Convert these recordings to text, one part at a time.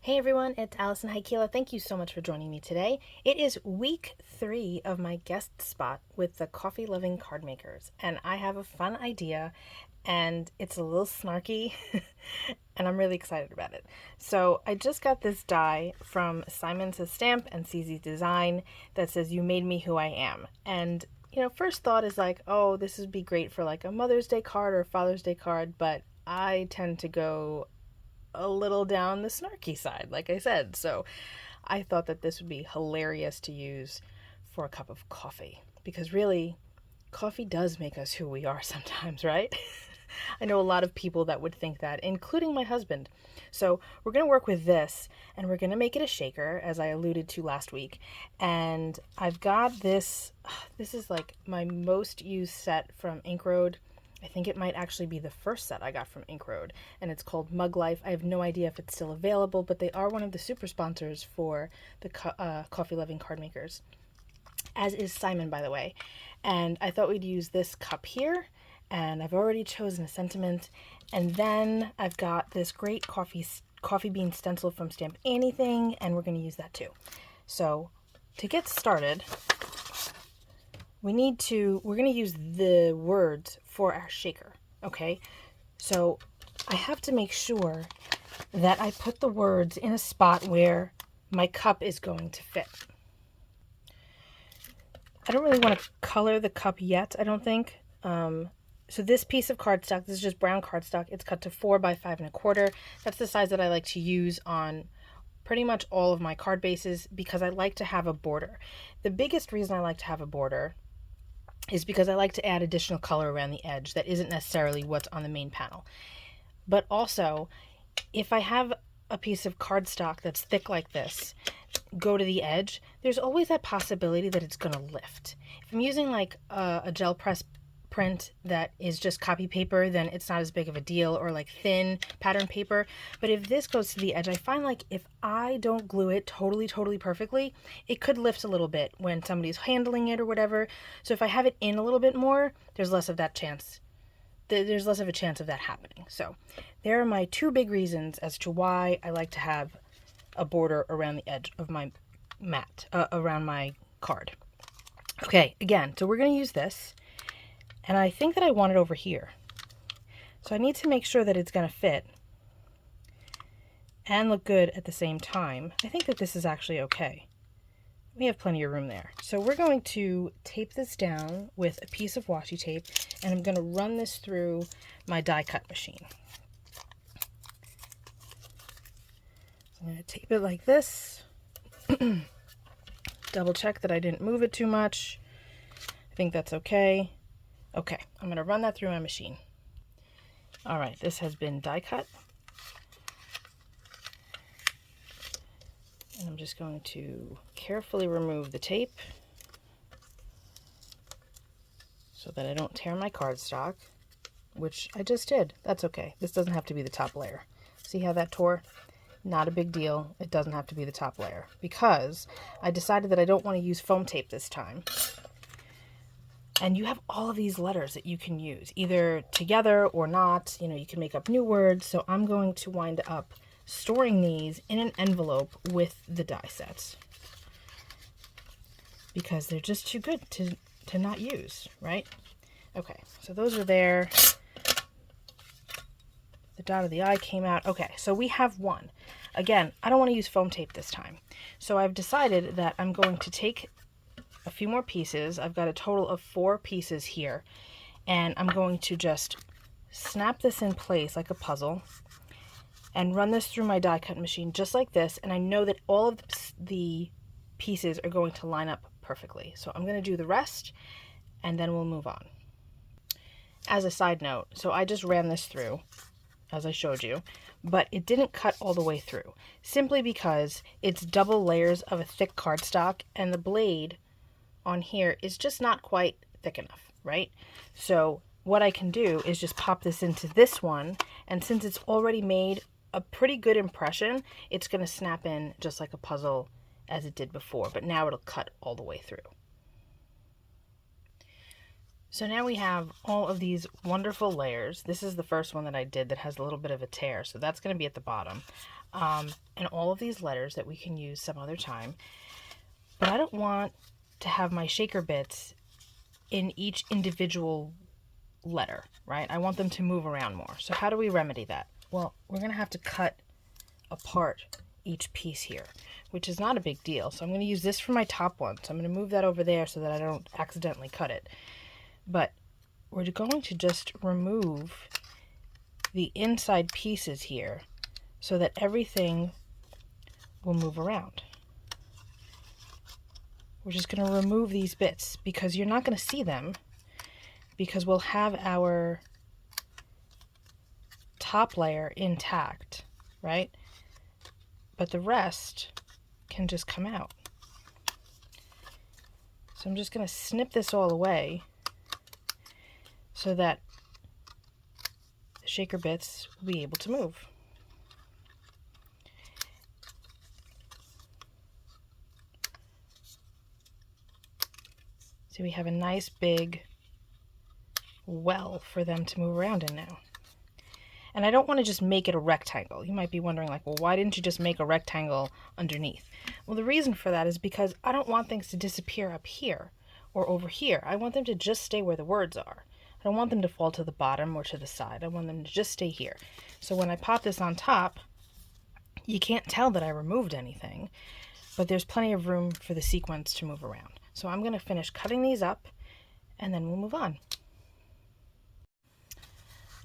Hey everyone, it's Alison Heikkila. Thank you so much for joining me today. It is week 3 of my guest spot with the Coffee Loving Cardmakers, and I have a fun idea, and it's a little snarky, and I'm really excited about it. So I just got this die from Simon Says Stamp and CZ's Design that says, "You made me who I am." And first thought is like, oh, this would be great for like a Mother's Day card or a Father's Day card, but I tend to go a little down the snarky side, like I said. So I thought that this would be hilarious to use for a cup of coffee, because really, coffee does make us who we are sometimes, right? I know a lot of people that would think that, including my husband. So we're going to work with this, and we're going to make it a shaker, as I alluded to last week. And I've got this. This is like my most used set from Ink Road. I think it might actually be the first set I got from Ink Road, and it's called Mug Life. I have no idea if it's still available, but they are one of the super sponsors for the Coffee Loving Cardmakers, as is Simon, by the way. And I thought we'd use this cup here, and I've already chosen a sentiment. And then I've got this great coffee bean stencil from Stamp Anniething, and we're going to use that too. So to get started, we're going to use the words for our shaker, okay? So I have to make sure that I put the words in a spot where my cup is going to fit. I don't really want to color the cup yet, I don't think. So this piece of cardstock, this is just brown cardstock. It's cut to 4 by 5 1/4. That's the size that I like to use on pretty much all of my card bases, because I like to have a border. The biggest reason I like to have a border is because I like to add additional color around the edge that isn't necessarily what's on the main panel. But also, if I have a piece of cardstock that's thick like this go to the edge, there's always that possibility that it's going to lift. If I'm using like a gel press print that is just copy paper, then it's not as big of a deal, or like thin pattern paper. But if this goes to the edge, I find like if I don't glue it totally perfectly, it could lift a little bit when somebody's handling it or whatever. So if I have it in a little bit more, there's less of that chance. There's less of a chance of that happening. So there are my 2 big reasons as to why I like to have a border around the edge of my mat, around my card. Okay, again, so we're going to use this. And I think that I want it over here. So I need to make sure that it's going to fit and look good at the same time. I think that this is actually okay. We have plenty of room there. So we're going to tape this down with a piece of washi tape, and I'm going to run this through my die cut machine. So I'm going to tape it like this. Double check that I didn't move it too much. I think that's okay. Okay, I'm going to run that through my machine. All right, this has been die cut. And I'm just going to carefully remove the tape so that I don't tear my cardstock, which I just did. That's okay. This doesn't have to be the top layer. See how that tore? Not a big deal. It doesn't have to be the top layer, because I decided that I don't want to use foam tape this time. And you have all of these letters that you can use, either together or not. You can make up new words. So I'm going to wind up storing these in an envelope with the die sets, because they're just too good to not use, right? Okay, so those are there. The dot of the I came out. Okay, so we have one. Again, I don't want to use foam tape this time. So I've decided that I'm going to take a few more pieces. I've got a total of 4 pieces here, and I'm going to just snap this in place like a puzzle and run this through my die cut machine just like this, and I know that all of the pieces are going to line up perfectly. So I'm going to do the rest, and then we'll move on. As a side note, so I just ran this through as I showed you, but it didn't cut all the way through, simply because it's double layers of a thick cardstock, and the blade on here is just not quite thick enough, right? So what I can do is just pop this into this one, and since it's already made a pretty good impression, it's going to snap in just like a puzzle as it did before, but now it'll cut all the way through. So now we have all of these wonderful layers. This is the first one that I did that has a little bit of a tear, so that's going to be at the bottom. And all of these letters that we can use some other time. But I don't want to have my shaker bits in each individual letter, right? I want them to move around more. So how do we remedy that? Well, we're going to have to cut apart each piece here, which is not a big deal. So I'm going to use this for my top one. So I'm going to move that over there so that I don't accidentally cut it. But we're going to just remove the inside pieces here so that everything will move around. We're just going to remove these bits because you're not going to see them because we'll have our top layer intact, right? But the rest can just come out. So I'm just going to snip this all away so that the shaker bits will be able to move. So we have a nice big well for them to move around in now. And I don't want to just make it a rectangle. You might be wondering, like, well, why didn't you just make a rectangle underneath? Well, the reason for that is because I don't want things to disappear up here or over here. I want them to just stay where the words are. I don't want them to fall to the bottom or to the side. I want them to just stay here. So when I pop this on top, you can't tell that I removed anything, but there's plenty of room for the sequence to move around. So I'm going to finish cutting these up and then we'll move on.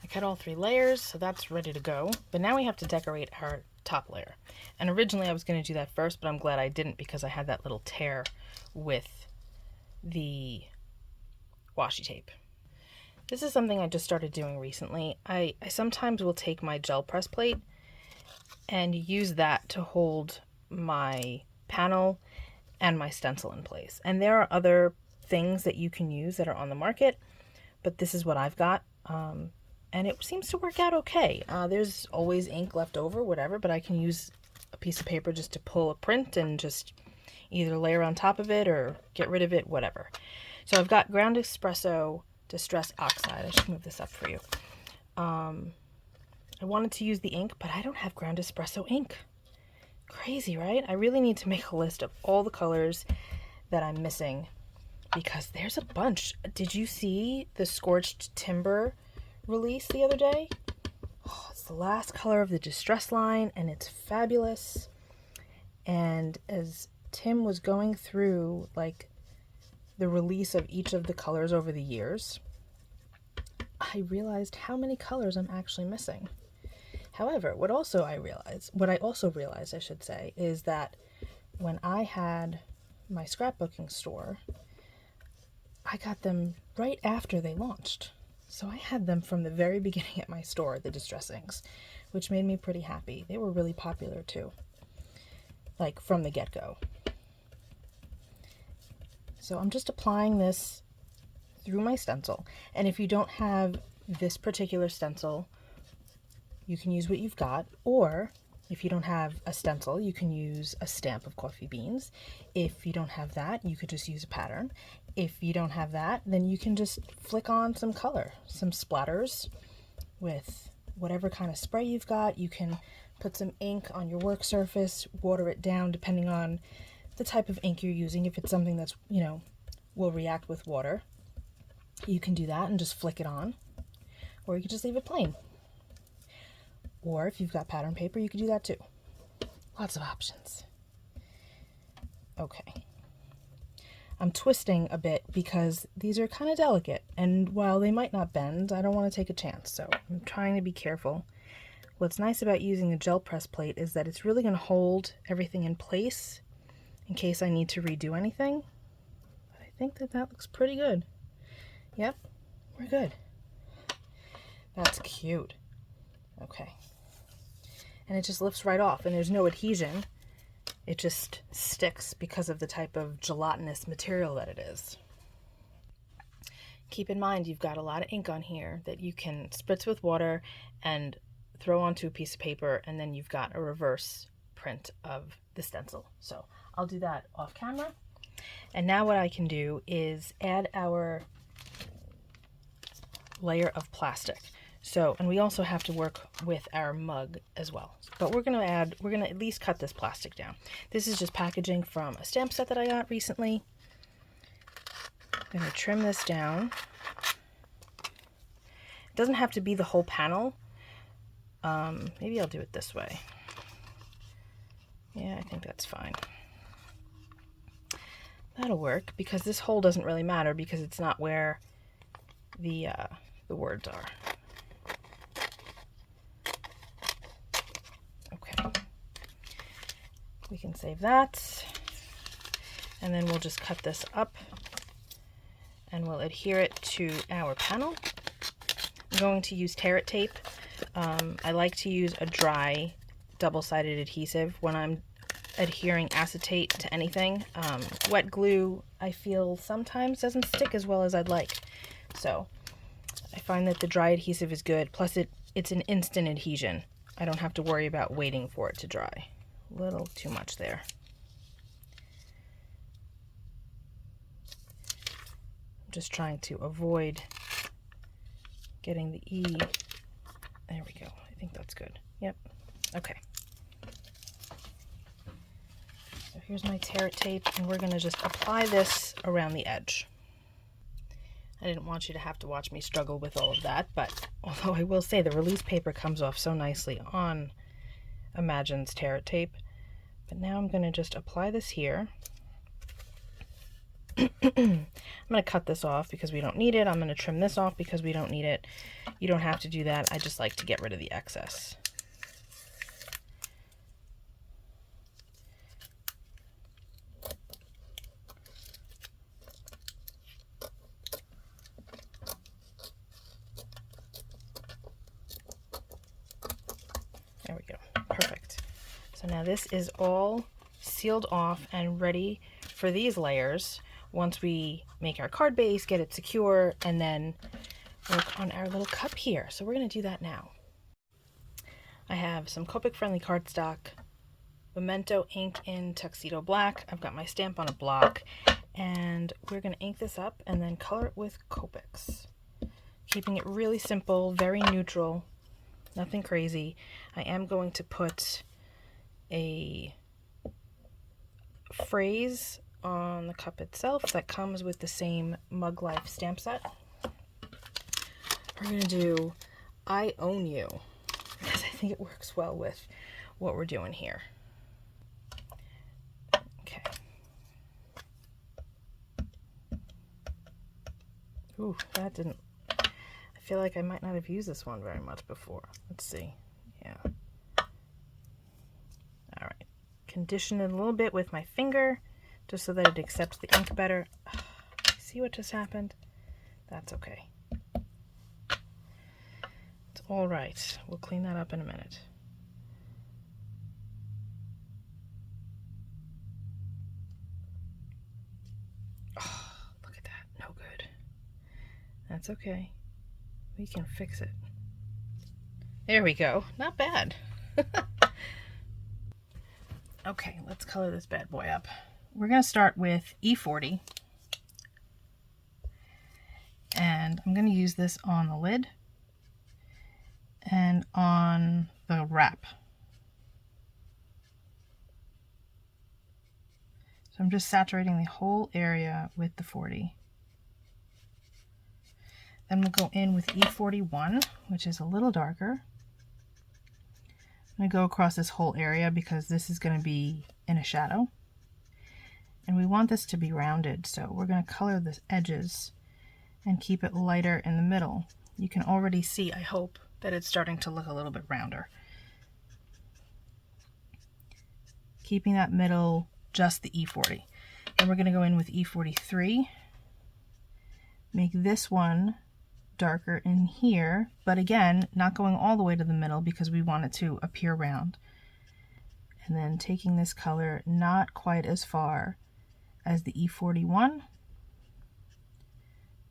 I cut all 3 layers, so that's ready to go. But now we have to decorate our top layer. And originally I was going to do that first, but I'm glad I didn't because I had that little tear with the washi tape. This is something I just started doing recently. I sometimes will take my gel press plate and use that to hold my panel and my stencil in place. And there are other things that you can use that are on the market, but this is what I've got. And it seems to work out okay. There's always ink left over, whatever, but I can use a piece of paper just to pull a print and just either layer on top of it or get rid of it, whatever. So I've got ground espresso Distress Oxide. I should move this up for you. I wanted to use the ink, but I don't have ground espresso ink. Crazy, right? I really need to make a list of all the colors that I'm missing because there's a bunch. Did you see the Scorched Timber release the other day? Oh, it's the last color of the Distress line and it's fabulous. And as Tim was going through like the release of each of the colors over the years, I realized how many colors I'm actually missing. However, what I also realized, I should say, is that when I had my scrapbooking store, I got them right after they launched. So I had them from the very beginning at my store, the Distress inks, which made me pretty happy. They were really popular too, like from the get-go. So I'm just applying this through my stencil. And if you don't have this particular stencil, you can use what you've got. Or if you don't have a stencil, you can use a stamp of coffee beans. If you don't have that, you could just use a pattern. If you don't have that, then you can just flick on some color, some splatters with whatever kind of spray you've got. You can put some ink on your work surface, water it down depending on the type of ink you're using. If it's something that's, will react with water, you can do that and just flick it on, or you can just leave it plain. Or if you've got pattern paper, you can do that too. Lots of options. Okay. I'm twisting a bit because these are kind of delicate, and while they might not bend, I don't want to take a chance, so I'm trying to be careful. What's nice about using a gel press plate is that it's really going to hold everything in place in case I need to redo anything. But I think that looks pretty good. Yep, we're good. That's cute. Okay. And it just lifts right off, and there's no adhesion. It just sticks because of the type of gelatinous material that it is. Keep in mind you've got a lot of ink on here that you can spritz with water and throw onto a piece of paper, and then you've got a reverse print of the stencil. So I'll do that off camera. And now what I can do is add our layer of plastic. So, and we also have to work with our mug as well. But we're going to at least cut this plastic down. This is just packaging from a stamp set that I got recently. I'm going to trim this down. It doesn't have to be the whole panel. Maybe I'll do it this way. Yeah, I think that's fine. That'll work because this hole doesn't really matter because it's not where the words are. Okay. We can save that. And then we'll just cut this up and we'll adhere it to our panel. I'm going to use tear it tape. I like to use a dry double-sided adhesive when I'm adhering acetate to anything. Wet glue, I feel sometimes doesn't stick as well as I'd like. So I find that the dry adhesive is good. Plus it's an instant adhesion. I don't have to worry about waiting for it to dry. A little too much there. I'm just trying to avoid getting the E. There we go. I think that's good. Yep. Okay. So here's my tear it tape, and we're going to just apply this around the edge. I didn't want you to have to watch me struggle with all of that, but although I will say the release paper comes off so nicely on Imagine's tear it tape. But now I'm going to just apply this here. I'm going to cut this off because we don't need it. I'm going to trim this off because we don't need it. You don't have to do that. I just like to get rid of the excess. There we go. Perfect. So now this is all sealed off and ready for these layers. Once we make our card base, get it secure, and then work on our little cup here. So we're going to do that now. I have some Copic friendly cardstock, Memento ink in Tuxedo Black. I've got my stamp on a block, and we're going to ink this up and then color it with Copics. Keeping it really simple, very neutral, nothing crazy. I am going to put a phrase on the cup itself that comes with the same Mug Life stamp set. We're going to do I Own You because I think it works well with what we're doing here. Okay. Ooh, that didn't... I feel like I might not have used this one very much before. Let's see. Yeah. All right. Condition it a little bit with my finger, just so that it accepts the ink better. See what just happened? That's okay. It's all right. We'll clean that up in a minute. Oh, look at that. No good. That's okay. We can fix it. There we go. Not bad. Okay, let's color this bad boy up. We're going to start with E40, and I'm going to use this on the lid and on the wrap. So I'm just saturating the whole area with the 40. Then we'll go in with E41, which is a little darker. I'm going to go across this whole area because this is going to be in a shadow. And we want this to be rounded, so we're going to color the edges and keep it lighter in the middle. You can already see, I hope, that it's starting to look a little bit rounder. Keeping that middle just the E40. Then we're going to go in with E43. Make this one darker in here, but again, not going all the way to the middle because we want it to appear round. And then taking this color not quite as far as the E41,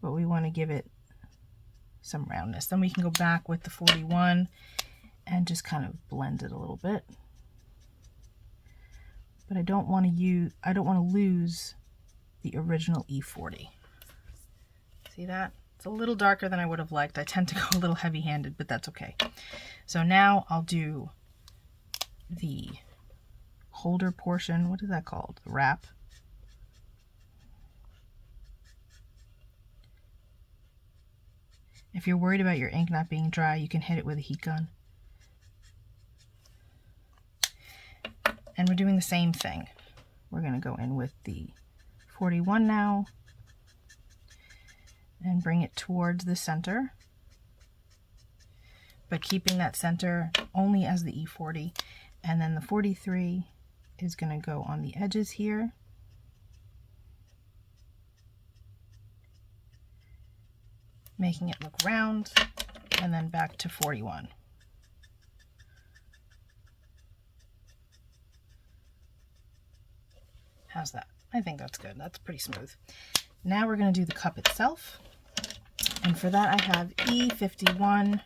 but we want to give it some roundness. Then we can go back with the 41 and just kind of blend it a little bit. But I don't want to lose the original E40. See that? It's a little darker than I would have liked. I tend to go a little heavy-handed, but that's okay. So now I'll do the holder portion. What is that called? The wrap. If you're worried about your ink not being dry, you can hit it with a heat gun. And we're doing the same thing. We're going to go in with the 41 now and bring it towards the center, but keeping that center only as the E40. And then the 43 is going to go on the edges here. Making it look round, and then back to 41. How's that? I think that's good. That's pretty smooth. Now we're going to do the cup itself. And for that I have E51,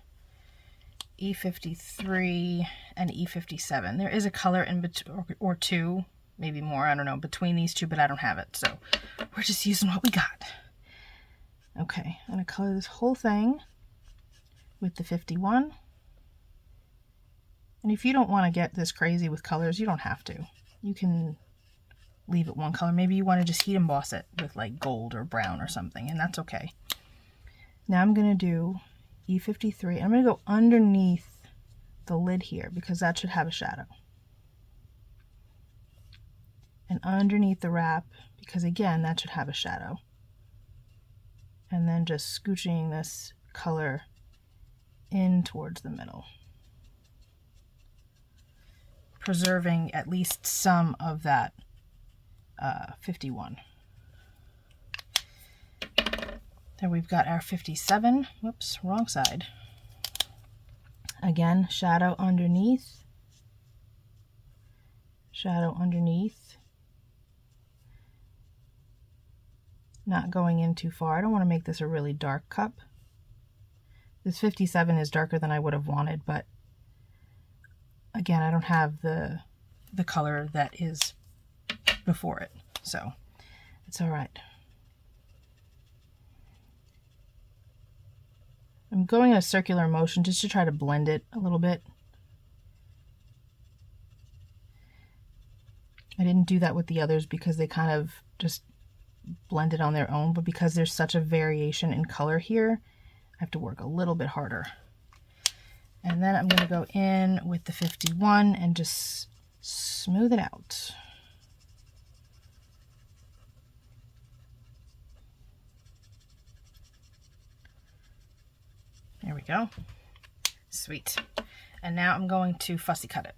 E53, and E57. There is a color in between, or two, maybe more, I don't know, between these two, but I don't have it. So we're just using what we got. Okay, I'm going to color this whole thing with the 51. And if you don't want to get this crazy with colors, you don't have to. You can leave it one color. Maybe you want to just heat emboss it with like gold or brown or something, and that's okay. Now I'm going to do E53. I'm going to go underneath the lid here because that should have a shadow. And underneath the wrap, because again, that should have a shadow. And then just scooching this color in towards the middle, preserving at least some of that 51. Then we've got our 57. Whoops, wrong side. Again, shadow underneath, shadow underneath. Not going in too far. I don't want to make this a really dark cup. This 57 is darker than I would have wanted, but again, I don't have the color that is before it, so it's all right. I'm going in a circular motion just to try to blend it a little bit. I didn't do that with the others because they kind of just blended on their own, but because there's such a variation in color here, I have to work a little bit harder. And then I'm going to go in with the 51 and just smooth it out. There we go. Sweet. And now I'm going to fussy cut it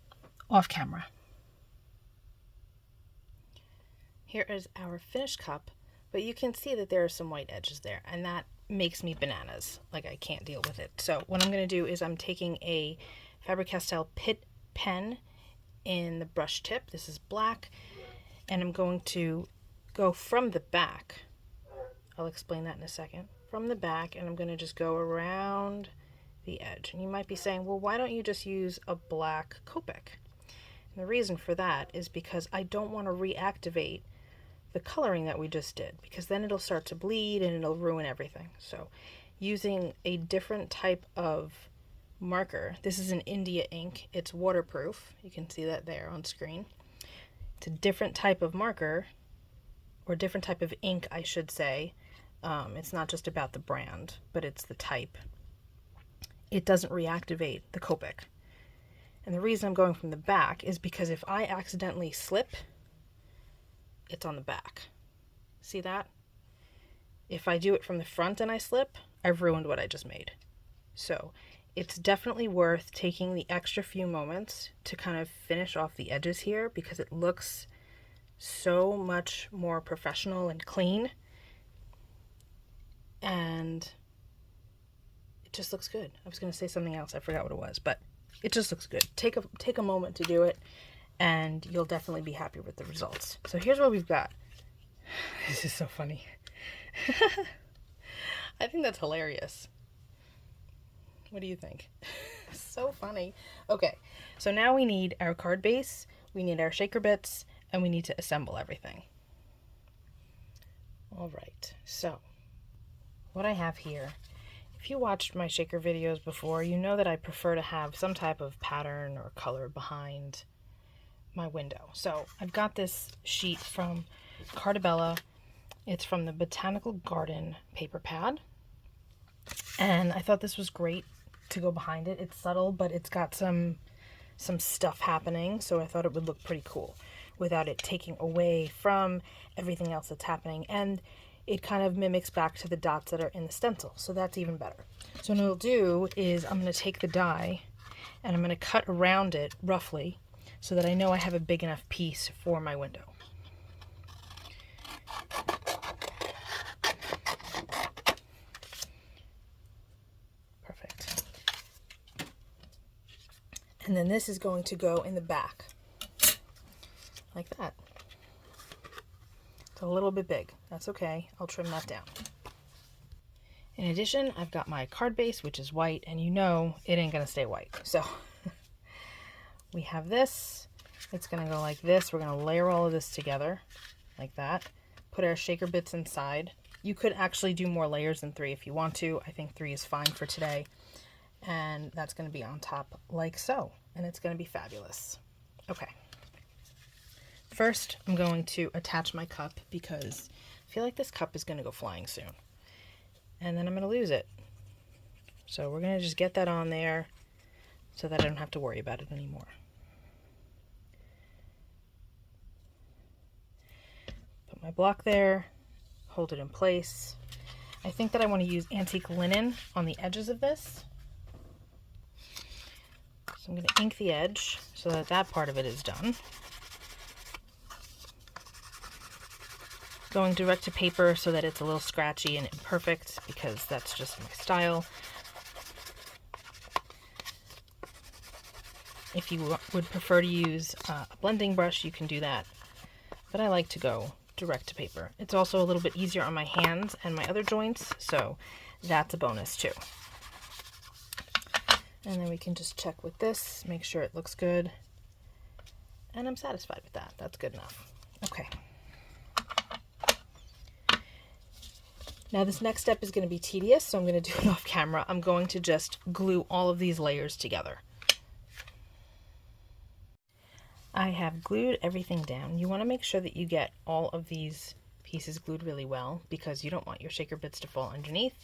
off camera. Here is our finished cup, but you can see that there are some white edges there, and that makes me bananas. Like, I can't deal with it. So what I'm going to do is I'm taking a Faber-Castell PITT pen in the brush tip. This is black, and I'm going to go from the back. I'll explain that in a second. From the back, and I'm going to just go around the edge. And you might be saying, well, why don't you just use a black Copic? And the reason for that is because I don't want to reactivate the coloring that we just did, because then it'll start to bleed and it'll ruin everything. So using a different type of marker, this is an India ink, it's waterproof, you can see that there on screen. It's a different type of marker, or different type of ink, I should say. It's not just about the brand, but it's the type. It doesn't reactivate the Copic. And the reason I'm going from the back is because if I accidentally slip, it's on the back. See that? If I do it from the front and I slip, I've ruined what I just made. So it's definitely worth taking the extra few moments to kind of finish off the edges here, because it looks so much more professional and clean. And it just looks good. I was going to say something else. I forgot what it was, but it just looks good. Take a moment to do it, and you'll definitely be happy with the results. So here's what we've got. This is so funny. I think that's hilarious. What do you think? So funny. Okay, so now we need our card base, we need our shaker bits, and we need to assemble everything. All right, so what I have here, if you watched my shaker videos before, you know that I prefer to have some type of pattern or color behind my window. So I've got this sheet from Carta. It's from the Botanical Garden paper pad. And I thought this was great to go behind it. It's subtle, but it's got some stuff happening, so I thought it would look pretty cool without it taking away from everything else that's happening. And it kind of mimics back to the dots that are in the stencil, so that's even better. So what I'll do is I'm going to take the die and I'm going to cut around it roughly so that I know I have a big enough piece for my window. Perfect. And then this is going to go in the back, like that. It's a little bit big. That's okay. I'll trim that down. In addition, I've got my card base, which is white, and you know it ain't going to stay white. So we have this. It's going to go like this. We're going to layer all of this together like that. Put our shaker bits inside. You could actually do more layers than 3 if you want to. I think 3 is fine for today. And that's going to be on top like so. And it's going to be fabulous. Okay. First, I'm going to attach my cup because I feel like this cup is going to go flying soon. And then I'm going to lose it. So we're going to just get that on there so that I don't have to worry about it anymore. Put my block there, hold it in place. I think that I want to use antique linen on the edges of this. So I'm going to ink the edge so that that part of it is done. Going direct to paper so that it's a little scratchy and imperfect because that's just my style. If you would prefer to use a blending brush, you can do that. But I like to go direct to paper. It's also a little bit easier on my hands and my other joints, so that's a bonus too. And then we can just check with this, make sure it looks good. And I'm satisfied with that. That's good enough. Okay. Now this next step is going to be tedious, so I'm going to do it off camera. I'm going to just glue all of these layers together. I have glued everything down. You want to make sure that you get all of these pieces glued really well because you don't want your shaker bits to fall underneath.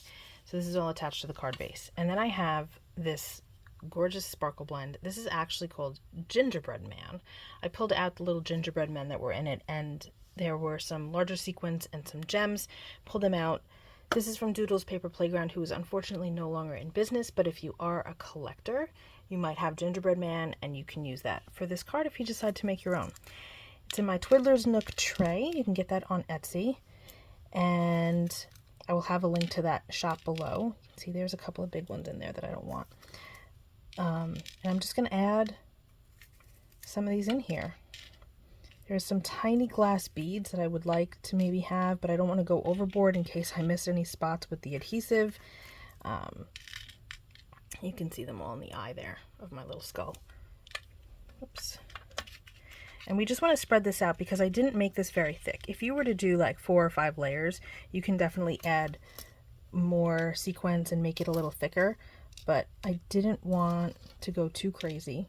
So this is all attached to the card base. And then I have this gorgeous sparkle blend. This is actually called Gingerbread Man. I pulled out the little gingerbread men that were in it, and there were some larger sequins and some gems. Pulled them out. This is from Doodle's Paper Playground, who is unfortunately no longer in business, but if you are a collector, you might have Gingerbread Man, and you can use that for this card if you decide to make your own. It's in my Twiddler's Nook tray. You can get that on Etsy, and I will have a link to that shop below. You can see there's a couple of big ones in there that I don't want. And I'm just going to add some of these in here. There's some tiny glass beads that I would like to maybe have, but I don't want to go overboard in case I missed any spots with the adhesive. You can see them all in the eye there of my little skull. Oops. And we just want to spread this out because I didn't make this very thick. If you were to do like 4 or 5 layers, you can definitely add more sequins and make it a little thicker, but I didn't want to go too crazy.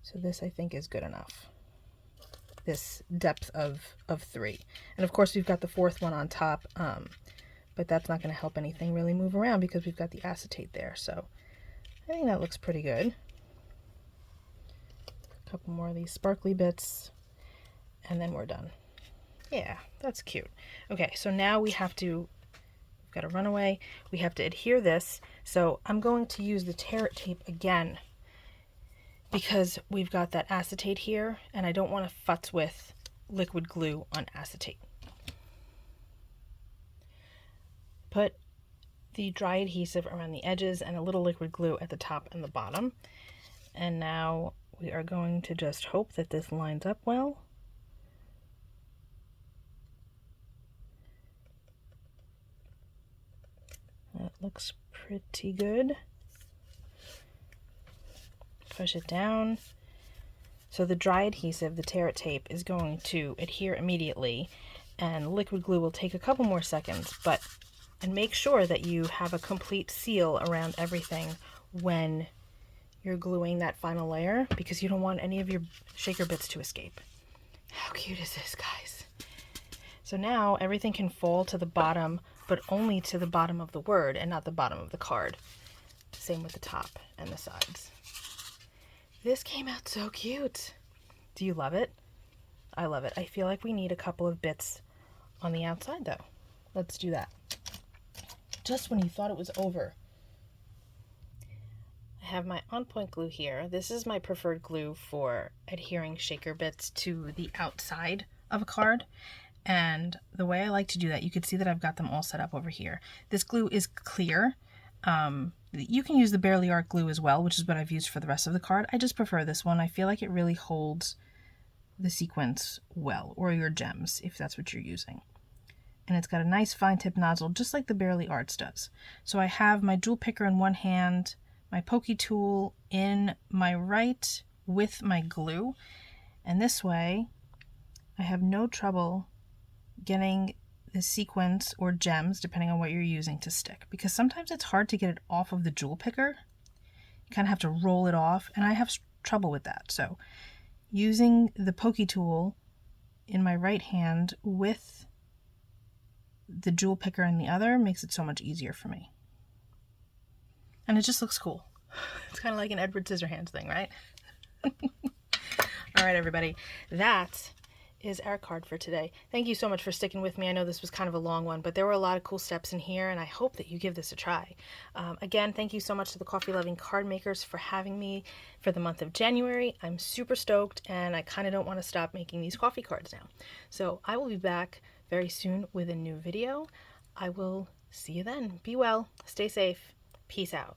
So this I think is good enough. This depth of 3. And of course we've got the 4th one on top, but that's not going to help anything really move around because we've got the acetate there. So I think that looks pretty good. A couple more of these sparkly bits and then we're done. Yeah, that's cute. Okay, so now we've got a runaway. We have to adhere this. So I'm going to use the tear it tape again because we've got that acetate here and I don't want to futz with liquid glue on acetate. Put the dry adhesive around the edges and a little liquid glue at the top and the bottom. And now we are going to just hope that this lines up well. That looks pretty good. Push it down. So the dry adhesive, the tear it tape, is going to adhere immediately and liquid glue will take a couple more seconds, and make sure that you have a complete seal around everything when you're gluing that final layer, because you don't want any of your shaker bits to escape. How cute is this, guys? So now everything can fall to the bottom, but only to the bottom of the word and not the bottom of the card. Same with the top and the sides. This came out so cute. Do you love it? I love it. I feel like we need a couple of bits on the outside though. Let's do that. Just when you thought it was over. I have my On Point glue here. This is my preferred glue for adhering shaker bits to the outside of a card. And the way I like to do that, you can see that I've got them all set up over here. This glue is clear. You can use the Barely Art glue as well, which is what I've used for the rest of the card. I just prefer this one. I feel like it really holds the sequence well, or your gems, if that's what you're using. And it's got a nice fine tip nozzle, just like the Barely Arts does. So I have my jewel picker in one hand, my pokey tool in my right with my glue. And this way, I have no trouble getting the sequence or gems, depending on what you're using, to stick, because sometimes it's hard to get it off of the jewel picker. You kind of have to roll it off, and I have trouble with that. So using the pokey tool in my right hand with the jewel picker in the other makes it so much easier for me. And it just looks cool. It's kind of like an Edward Scissorhands thing, right? All right, everybody, that is our card for today. Thank you so much for sticking with me. I know this was kind of a long one, but there were a lot of cool steps in here, and I hope that you give this a try. Again, thank you so much to the Coffee Loving Cardmakers for having me for the month of January. I'm super stoked, and I kind of don't want to stop making these coffee cards now. So I will be back very soon with a new video. I will see you then. Be well, stay safe, peace out.